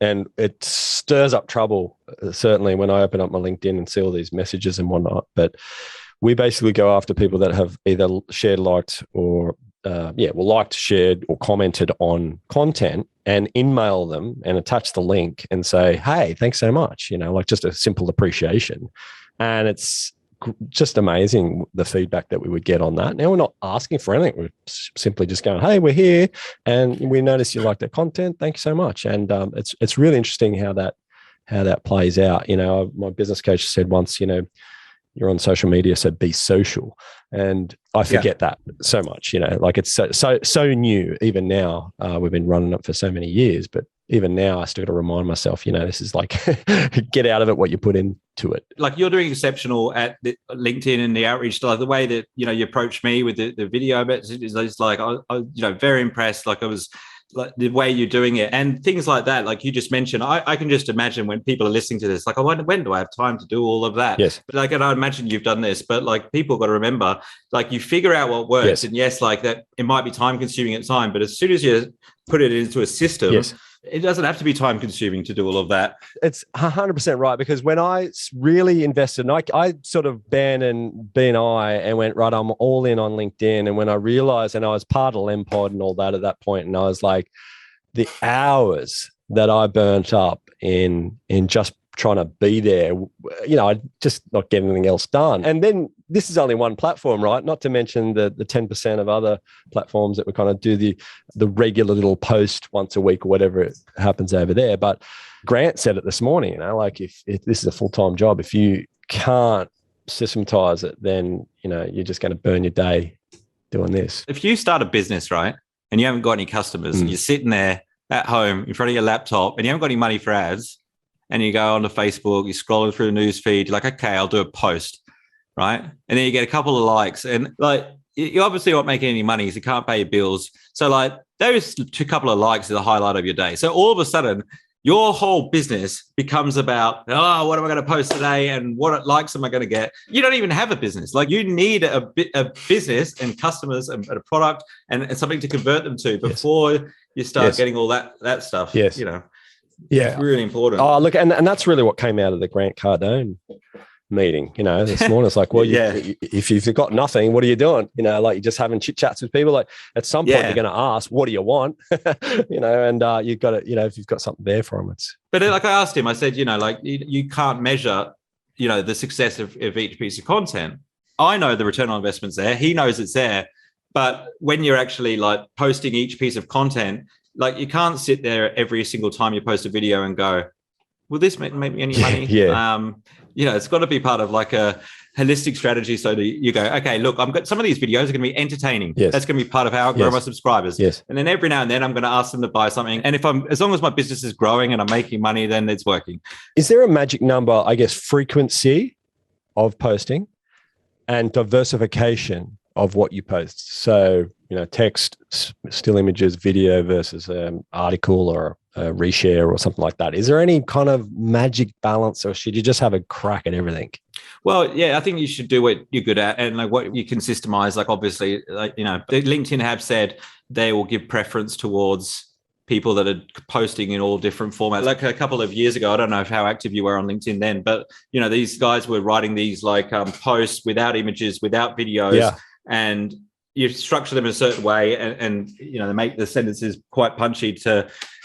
and it stirs up trouble, certainly when I open up my LinkedIn and see all these messages and whatnot, but we basically go after people that have either shared, liked, or liked, shared, or commented on content and email them and attach the link and say, hey, thanks so much, just a simple appreciation. And it's just amazing the feedback that we would get on that. Now, we're not asking for anything. We're simply just going, hey, we're here and we noticed you like that content. Thank you so much. And it's really interesting how that plays out. My business coach said once, you're on social media, so be social. And I forget that so much, it's so new. Even now, we've been running it for so many years, but even now I still got to remind myself, this is get out of it what you put into it. You're doing exceptional at the LinkedIn and the outreach stuff. The way that, you approached me with the video messages, it's I very impressed. I was the way you're doing it and things like that, you just mentioned, I can just imagine when people are listening to this, I wonder, when do I have time to do all of that? Yes. But and I imagine you've done this, but people got to remember, you figure out what works. Yes. And that it might be time consuming at time, but as soon as you put it into a system, it doesn't have to be time consuming to do all of that. It's 100% right. Because when I really invested, and I sort of BNI and went, right, I'm all in on LinkedIn. And when I realized, and I was part of Lempod and all that at that point, and I was like, the hours that I burnt up in just trying to be there, I just not get anything else done. And then this is only one platform, right? Not to mention the 10% of other platforms that we kind of do the regular little post once a week or whatever it happens over there. But Grant said it this morning, if this is a full-time job, if you can't systematize it, then, you're just going to burn your day doing this. If you start a business, right, and you haven't got any customers and you're sitting there at home in front of your laptop and you haven't got any money for ads, and you go onto Facebook, you're scrolling through the news feed, you're like, okay, I'll do a post. right? And then you get a couple of likes, and like you obviously aren't making any money, so you can't pay your bills. So like those couple of likes are the highlight of your day. So all of a sudden, your whole business becomes about, oh, what am I going to post today, and what likes am I going to get? You don't even have a business. Like you need a business and customers and a product and something to convert them to before you start getting all that stuff. Yes. You know, yeah, it's really important. Oh, look, and that's really what came out of the Grant Cardone meeting, you know, this morning. It's like, well, if you've got nothing, what are you doing? You know, like you're just having chit chats with people. Like at some point, you're going to ask, what do you want? You know, and you've got to, you know, if you've got something there for them, it's. But like I asked him, I said, you know, like you can't measure, you know, the success of each piece of content. I know the return on investment's there. He knows it's there. But when you're actually like posting each piece of content, like you can't sit there every single time you post a video and go, will this make me any money? You know, it's got to be part of like a holistic strategy. So that you go, okay, look, some of these videos are going to be entertaining. Yes. That's going to be part of how I grow my subscribers. Yes. And then every now and then I'm going to ask them to buy something. And as long as my business is growing and I'm making money, then it's working. Is there a magic number, I guess, frequency of posting and diversification of what you post? So, you know, text, still images, video versus an article or a reshare or something like that. Is there any kind of magic balance, or should you just have a crack at everything? Well, yeah, I think you should do what you're good at and like what you can systemize. Like obviously, like, you know, LinkedIn have said they will give preference towards people that are posting in all different formats. Like a couple of years ago, I don't know how active you were on LinkedIn then, but you know, these guys were writing these like posts without images, without videos, and you structure them in a certain way, and you know, they make the sentences quite punchy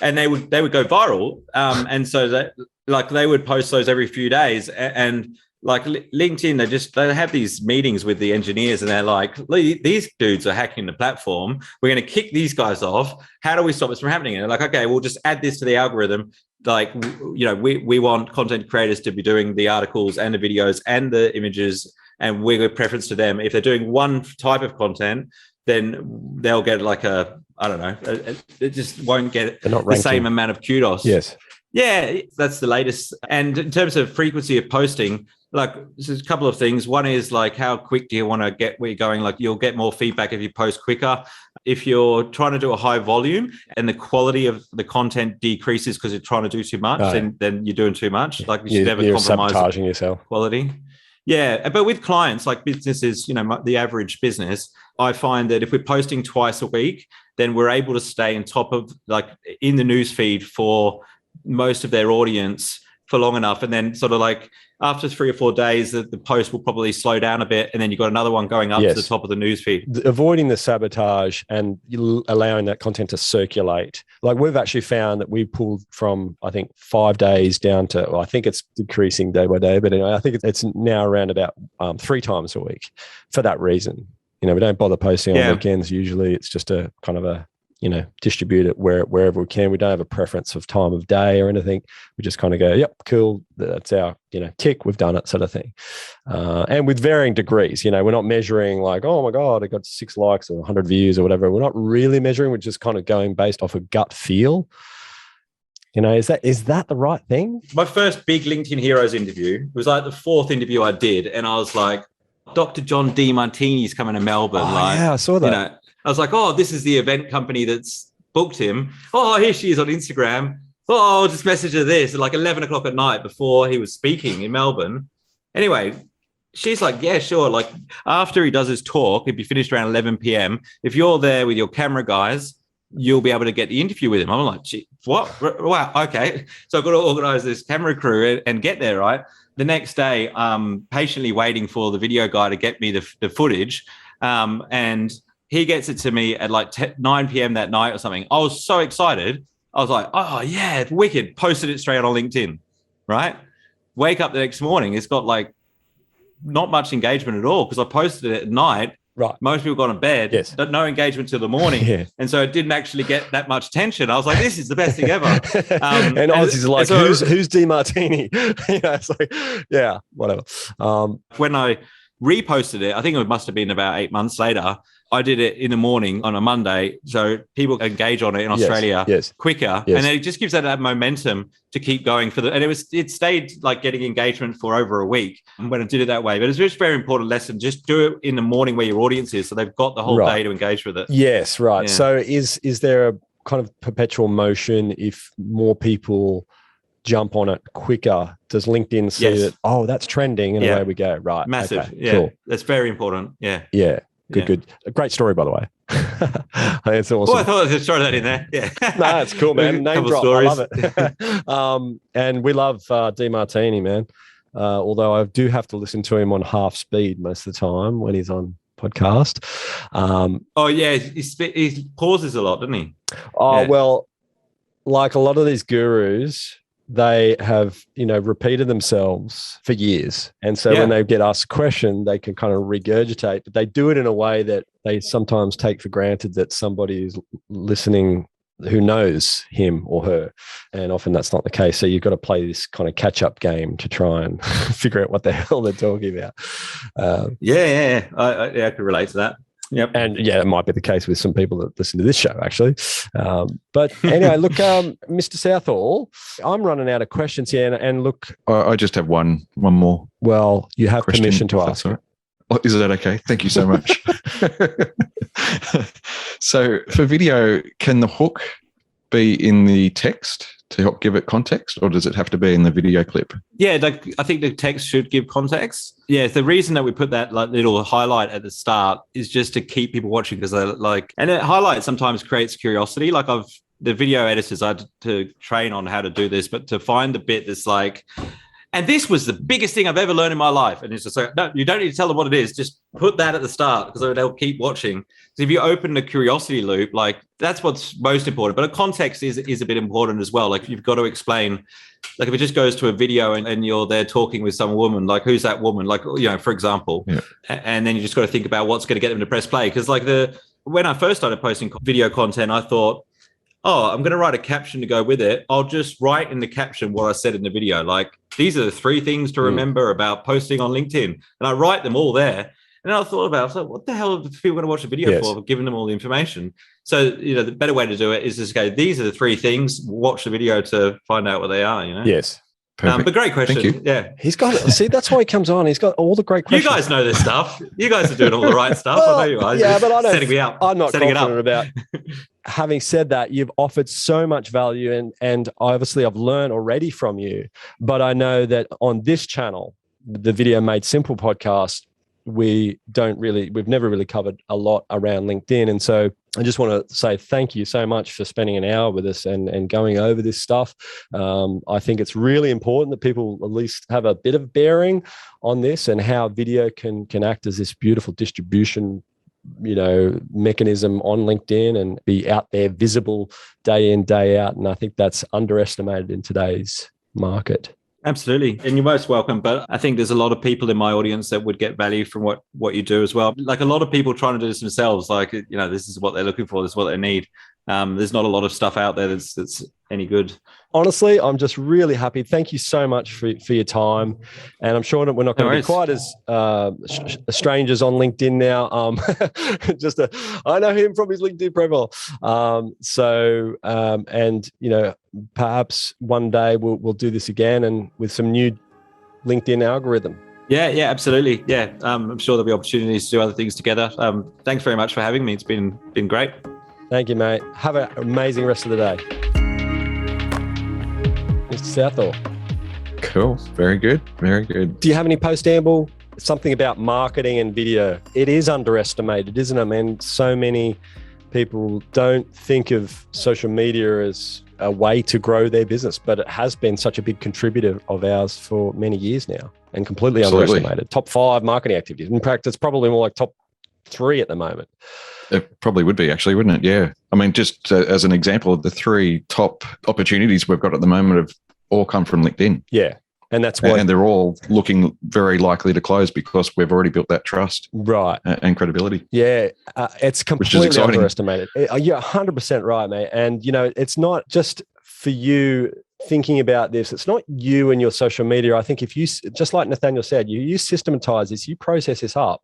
and they would go viral. And so that like they would post those every few days, and like LinkedIn, they have these meetings with the engineers, and they're like, these dudes are hacking the platform. We're going to kick these guys off. How do we stop this from happening? And they're like, okay, we'll just add this to the algorithm. Like, you know, we want content creators to be doing the articles and the videos and the images, and we give preference to them. If they're doing one type of content, then they'll get like I don't know, it just won't get the same amount of kudos. Yes. Yeah, that's the latest. And in terms of frequency of posting, like there's a couple of things. One is like, how quick do you want to get where you're going? Like you'll get more feedback if you post quicker. If you're trying to do a high volume and the quality of the content decreases because you're trying to do too much, then you're doing too much. Like you should never compromise sabotaging yourself. Quality. Yeah, but with clients, like businesses, you know, the average business, I find that if we're posting twice a week, then we're able to stay on top of like in the newsfeed for most of their audience for long enough. And then sort of like after 3 or 4 days, the post will probably slow down a bit. And then you've got another one going up to the top of the newsfeed. Avoiding the sabotage and allowing that content to circulate. Like we've actually found that we pulled from, I think, 5 days down to, well, I think it's decreasing day by day, but anyway, I think it's now around about 3 times a week for that reason. You know, we don't bother posting on weekends. Usually it's just a kind of a, you know, distribute it wherever we can. We don't have a preference of time of day or anything. We just kind of go, yep, cool. That's our, you know, tick. We've done it, sort of thing. And with varying degrees, you know, we're not measuring like, oh my God, I got 6 likes or 100 views or whatever. We're not really measuring. We're just kind of going based off a gut feel. You know, is that the right thing? My first big LinkedIn Heroes interview was like the 4th interview I did. And I was like, Dr. John DeMartini's coming to Melbourne. Oh, yeah, I saw that. You know, I was like, oh, this is the event company that's booked him. Oh, here she is on Instagram. Oh, I'll just message her this at like 11 o'clock at night before he was speaking in Melbourne. Anyway, she's like, yeah, sure. Like after he does his talk, he'd be finished around 11 p.m. If you're there with your camera guys, you'll be able to get the interview with him. I'm like, gee, what? Wow, okay. So I've got to organize this camera crew and get there, right? The next day, patiently waiting for the video guy to get me the footage. And he gets it to me at like 9 p.m. that night or something. I was so excited. I was like, oh, yeah, wicked. Posted it straight on LinkedIn, right? Wake up the next morning. It's got like not much engagement at all because I posted it at night. Right. Most people gone to bed. Yes. No engagement till the morning. Yeah. And so it didn't actually get that much attention. I was like, this is the best thing ever. And Aussie's like, so, who's DeMartini? You know, it's like, yeah, whatever. When I reposted it. I think it must have been about 8 months later. I did it in the morning on a Monday, so people engage on it in Australia quicker, and then it just gives that momentum to keep going and it stayed like getting engagement for over a week when I did it that way. But it's just a very important lesson. Just do it in the morning where your audience is, so they've got the whole day to engage with it. Yes, right. Yeah. So is there a kind of perpetual motion if more people jump on it quicker? Does LinkedIn see that, oh, that's trending, and away we go? Right. Massive. Okay, yeah. Cool. That's very important. Yeah. Yeah. Good. A great story, by the way. I think it's awesome. Well, I thought I'd just throw that in there. Yeah. No, it's cool, man. Name drop. Stories. I love it. And we love DeMartini, man. Although I do have to listen to him on half speed most of the time when he's on podcast. He pauses a lot, doesn't he? Well, like a lot of these gurus, they have, repeated themselves for years. And so when they get asked a question, they can kind of regurgitate, but they do it in a way that they sometimes take for granted that somebody is listening who knows him or her. And often that's not the case. So you've got to play this kind of catch-up game to try and figure out what the hell they're talking about. I can relate to that. Yep. And it might be the case with some people that listen to this show, actually. But anyway, look, Mr. Southall, I'm running out of questions here. And look, I just have one more. Well, you have permission to ask. Right. Oh, is that okay? Thank you so much. So for video, can the hook be in the text to help give it context, or does it have to be in the video clip? Yeah, I think the text should give context. Yeah, the reason that we put that like little highlight at the start is just to keep people watching, because they like, and a highlight sometimes creates curiosity. Like the video editors, I had to train on how to do this, but to find the bit that's like, and this was the biggest thing I've ever learned in my life. And it's just like, no, you don't need to tell them what it is. Just put that at the start, because they'll keep watching. So if you open the curiosity loop, like that's what's most important. But a context is a bit important as well. Like you've got to explain, like if it just goes to a video and you're there talking with some woman, like who's that woman? Like, for example, and then you just got to think about what's going to get them to press play. Because like when I first started posting video content, I thought, I'm going to write a caption to go with it. I'll just write in the caption what I said in the video. Like, these are the 3 things to remember about posting on LinkedIn. And I write them all there. And I thought about it. I was like, what the hell are people going to watch the video for? I've given them all the information. So, the better way to do it is just go, these are the 3 things. Watch the video to find out what they are, Yes. But great question. Thank you. Yeah. He's got it. See, that's why he comes on. He's got all the great questions. You guys know this stuff. You guys are doing all the right stuff. I know you are. Yeah, but I don't. Setting me up. I'm not setting confident about. Having said that, you've offered so much value, and obviously I've learned already from you. But I know that on this channel, the Video Made Simple podcast, we've never really covered a lot around LinkedIn. And so I just want to say thank you so much for spending an hour with us and going over this stuff. I think it's really important that people at least have a bit of bearing on this and how video can act as this beautiful distribution mechanism on LinkedIn and be out there visible day in, day out. And I think that's underestimated in today's market. Absolutely. And you're most welcome. But I think there's a lot of people in my audience that would get value from what you do as well. Like a lot of people trying to do this themselves, like, this is what they're looking for. This is what they need. There's not a lot of stuff out there that's any good. Honestly, I'm just really happy. Thank you so much for your time. And I'm sure that we're not going to be quite as strangers on LinkedIn now. I know him from his LinkedIn profile. Perhaps one day we'll do this again and with some new LinkedIn algorithm. Yeah, absolutely. Yeah, I'm sure there'll be opportunities to do other things together. Thanks very much for having me. It's been great. Thank you, mate. Have an amazing rest of the day. Mr. Southall. Cool. Very good. Very good. Do you have any post-amble? Something about marketing and video. It is underestimated, isn't it? I mean, so many people don't think of social media as a way to grow their business, but it has been such a big contributor of ours for many years now and completely underestimated. Top 5 marketing activities. In fact, it's probably more like top 3 at the moment. It probably would be, actually, wouldn't it? Yeah. I mean, just as an example of the 3 top opportunities we've got at the moment have all come from LinkedIn. Yeah. And that's why. And they're all looking very likely to close because we've already built that trust. Right. And credibility. Yeah. It's completely underestimated. You're 100% right, mate. And, it's not just for you thinking about this, it's not you and your social media. I think if you, just like Nathaniel said, you systematize this, you process this up,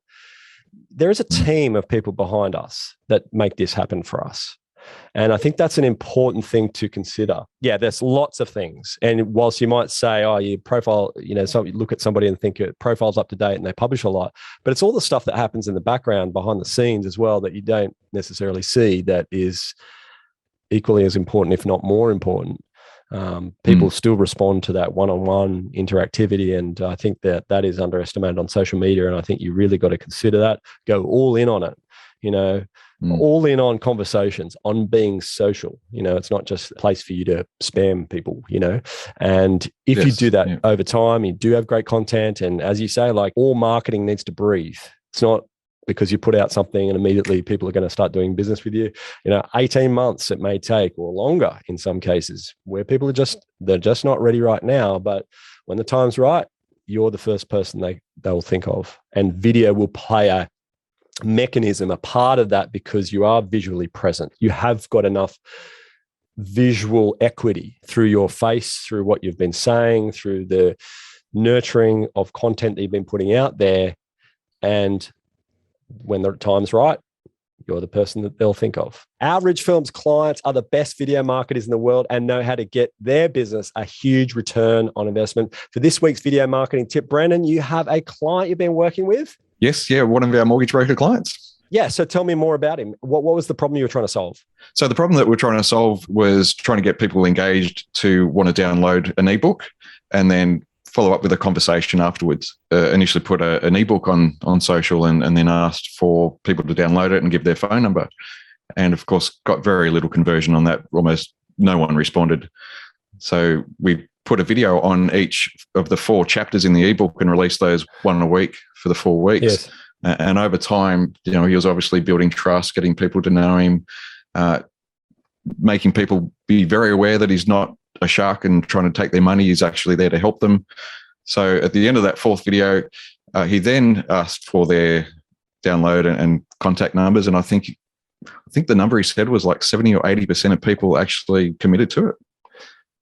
there is a team of people behind us that make this happen for us. And I think that's an important thing to consider. Yeah, there's lots of things. And whilst you might say, oh, your profile, you look at somebody and think your profile's up to date and they publish a lot, but it's all the stuff that happens in the background behind the scenes as well that you don't necessarily see that is equally as important, if not more important. People still respond to that one-on-one interactivity. And I think that is underestimated on social media. And I think you really got to consider that, go all in on it, all in on conversations, on being social. It's not just a place for you to spam people, and if you do that over time, you do have great content. And as you say, like, all marketing needs to breathe. It's not because you put out something and immediately people are going to start doing business with you. 18 months it may take, or longer in some cases, where people they're just not ready right now. But when the time's right, you're the first person they'll think of. And video will play a mechanism, a part of that, because you are visually present. You have got enough visual equity through your face, through what you've been saying, through the nurturing of content that you've been putting out there. And when the time's right, you're the person that they'll think of. Our Ridge Films clients are the best video marketers in the world and know how to get their business a huge return on investment. For this week's video marketing tip, Brendan, you have a client you've been working with? Yes, one of our mortgage broker clients. Yeah, so tell me more about him. What was the problem you were trying to solve? So the problem that we're trying to solve was trying to get people engaged to want to download an ebook and then follow up with a conversation afterwards. Initially put an ebook on social and then asked for people to download it and give their phone number. And of course, got very little conversion on that. Almost no one responded. So we put a video on each of the 4 chapters in the ebook and released those one a week for the 4 weeks. Yes. And over time, he was obviously building trust, getting people to know him, making people be very aware that he's not a shark and trying to take their money. He's actually there to help them. So at the end of that 4th video, he then asked for their download and contact numbers. And I think the number he said was like 70 or 80% of people actually committed to it.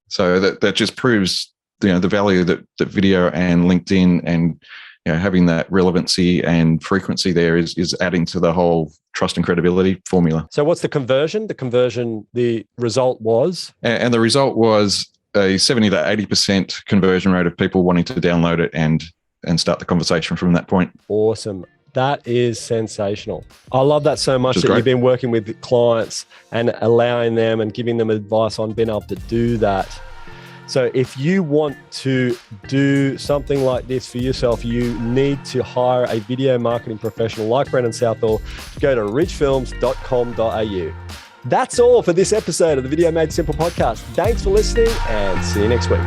So that just proves the value that video and LinkedIn and having that relevancy and frequency there is adding to the whole trust and credibility formula. So what's the conversion? The result was? And the result was a 70 to 80% conversion rate of people wanting to download it and start the conversation from that point. Awesome. That is sensational. I love that so much that you've been working with clients and allowing them and giving them advice on being able to do that. So if you want to do something like this for yourself, you need to hire a video marketing professional like Brendan Southall. Go to ridgefilms.com.au. That's all for this episode of the Video Made Simple podcast. Thanks for listening and see you next week.